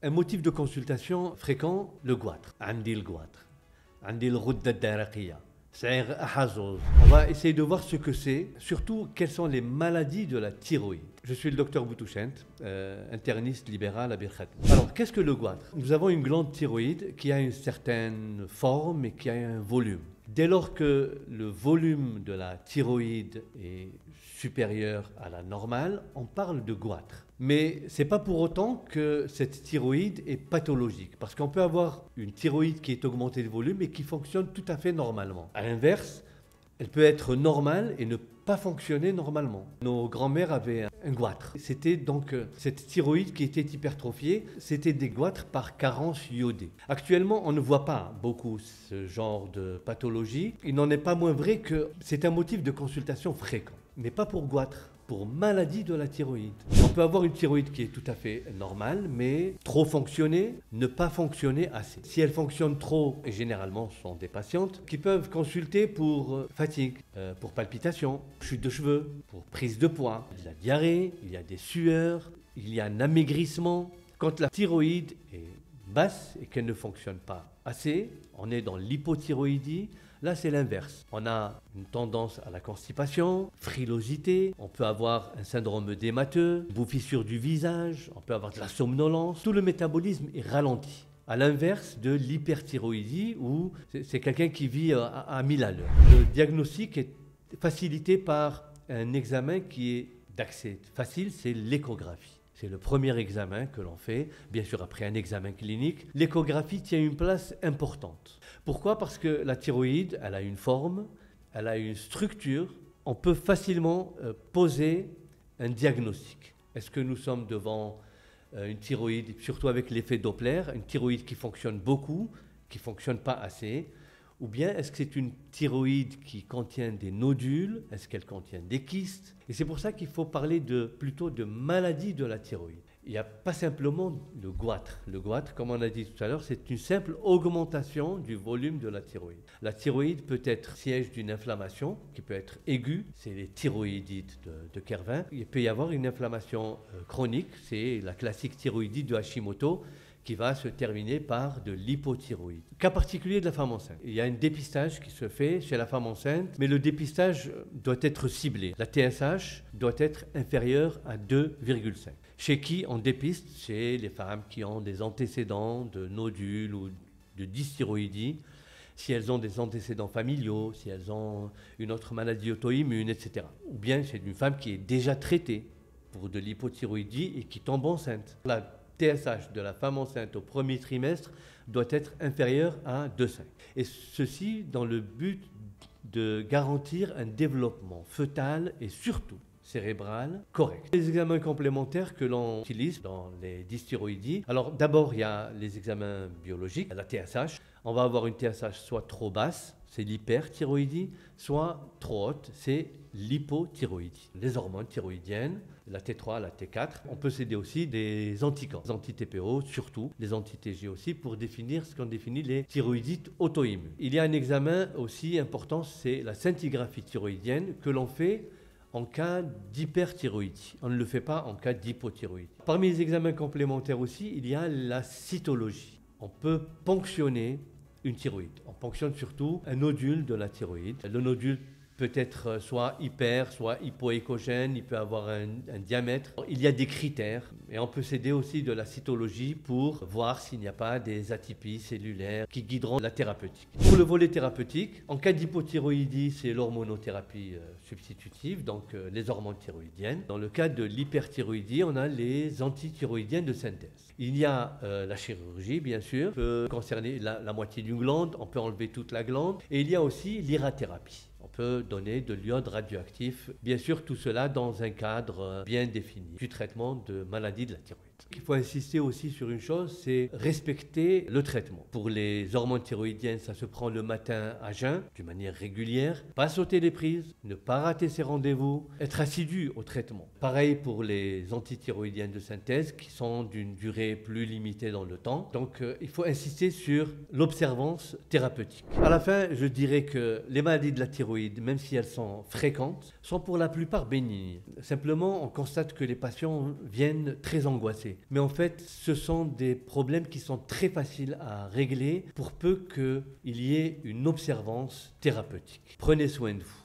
Un motif de consultation fréquent, le goitre. عندي الgoitre. عندي الغدة الدرقية. On va essayer de voir ce que c'est, surtout quelles sont les maladies de la thyroïde. Je suis le docteur Boutouchent, interniste libéral à Bir Khatem. Alors, qu'est-ce que le goitre? Nous avons une glande thyroïde qui a une certaine forme et qui a un volume. Dès lors que le volume de la thyroïde est supérieur à la normale, on parle de goitre. Mais ce n'est pas pour autant que cette thyroïde est pathologique, parce qu'on peut avoir une thyroïde qui est augmentée de volume et qui fonctionne tout à fait normalement. À l'inverse, elle peut être normale et ne pas fonctionner normalement. Nos grands-mères avaient un goitre. C'était donc cette thyroïde qui était hypertrophiée, c'était des goitres par carence iodée. Actuellement, on ne voit pas beaucoup ce genre de pathologie. Il n'en est pas moins vrai que c'est un motif de consultation fréquent, mais pas pour goitre, pour maladie de la thyroïde. On peut avoir une thyroïde qui est tout à fait normale, mais trop fonctionner, ne pas fonctionner assez. Si elle fonctionne trop, et généralement ce sont des patientes qui peuvent consulter pour fatigue, pour palpitations, chute de cheveux, pour prise de poids, il y a de la diarrhée, il y a des sueurs, il y a un amaigrissement. Quand la thyroïde est basse et qu'elle ne fonctionne pas assez, on est dans l'hypothyroïdie. Là, c'est l'inverse. On a une tendance à la constipation, frilosité, on peut avoir un syndrome d'émateux, bouffissure du visage, on peut avoir de la somnolence. Tout le métabolisme est ralenti. À l'inverse de l'hyperthyroïdie, où c'est quelqu'un qui vit à 1000 à l'heure. Le diagnostic est facilité par un examen qui est d'accès facile, c'est l'échographie. C'est le premier examen que l'on fait, bien sûr après un examen clinique. L'échographie tient une place importante. Pourquoi? Parce que la thyroïde, elle a une forme, elle a une structure. On peut facilement poser un diagnostic. Est-ce que nous sommes devant une thyroïde, surtout avec l'effet Doppler, une thyroïde qui fonctionne beaucoup, qui ne fonctionne pas assez? Ou bien est-ce que c'est une thyroïde qui contient des nodules? Est-ce qu'elle contient des kystes? Et c'est pour ça qu'il faut parler plutôt de maladie de la thyroïde. Il n'y a pas simplement le goitre. Le goitre, comme on a dit tout à l'heure, c'est une simple augmentation du volume de la thyroïde. La thyroïde peut être siège d'une inflammation qui peut être aiguë, c'est les thyroïdites de Kervin. Il peut y avoir une inflammation chronique, c'est la classique thyroïdite de Hashimoto, qui va se terminer par de l'hypothyroïde. Cas particulier de la femme enceinte. Il y a un dépistage qui se fait chez la femme enceinte, mais le dépistage doit être ciblé. La TSH doit être inférieure à 2,5. Chez qui on dépiste? Chez les femmes qui ont des antécédents de nodules ou de dysthyroïdie, si elles ont des antécédents familiaux, si elles ont une autre maladie auto-immune, etc. Ou bien chez une femme qui est déjà traitée pour de l'hypothyroïdie et qui tombe enceinte. La TSH de la femme enceinte au premier trimestre doit être inférieur à 2,5. Et ceci dans le but de garantir un développement fœtal et surtout cérébral correct. Les examens complémentaires que l'on utilise dans les dysthyroïdies, alors d'abord il y a les examens biologiques, la TSH. On va avoir une TSH soit trop basse, c'est l'hyperthyroïdie, soit trop haute, c'est l'hypothyroïdie. Les hormones thyroïdiennes, la T3, la T4, on peut s'aider aussi des anticorps, des anti-TPO, surtout les anti-TG aussi, pour définir ce qu'on définit les thyroïdites auto-immunes. Il y a un examen aussi important, c'est la scintigraphie thyroïdienne que l'on fait en cas d'hyperthyroïdie. On ne le fait pas en cas d'hypothyroïdie. Parmi les examens complémentaires aussi, il y a la cytologie. On peut ponctionner une thyroïde. On ponctionne surtout un nodule de la thyroïde. Le nodule peut être soit hyper, soit hypoéchogène, il peut avoir un diamètre. Il y a des critères et on peut s'aider aussi de la cytologie pour voir s'il n'y a pas des atypies cellulaires qui guideront la thérapeutique. Pour le volet thérapeutique, en cas d'hypothyroïdie, c'est l'hormonothérapie substitutive, donc les hormones thyroïdiennes. Dans le cas de l'hyperthyroïdie, on a les antithyroïdiennes de synthèse. Il y a la chirurgie, bien sûr, qui peut concerner la moitié d'une glande, on peut enlever toute la glande, et il y a aussi l'irathérapie. On peut donner de l'iode radioactif, bien sûr tout cela dans un cadre bien défini du traitement de maladies de la thyroïde. Il faut insister aussi sur une chose, c'est respecter le traitement. Pour les hormones thyroïdiennes, ça se prend le matin à jeun, d'une manière régulière. Pas sauter les prises, ne pas rater ses rendez-vous, être assidu au traitement. Pareil pour les antithyroïdiennes de synthèse qui sont d'une durée plus limitée dans le temps. Donc il faut insister sur l'observance thérapeutique. À la fin, je dirais que les maladies de la thyroïde, même si elles sont fréquentes, sont pour la plupart bénignes. Simplement, on constate que les patients viennent très angoissés. angoissé. Mais en fait, ce sont des problèmes qui sont très faciles à régler pour peu qu'il y ait une observance thérapeutique. Prenez soin de vous.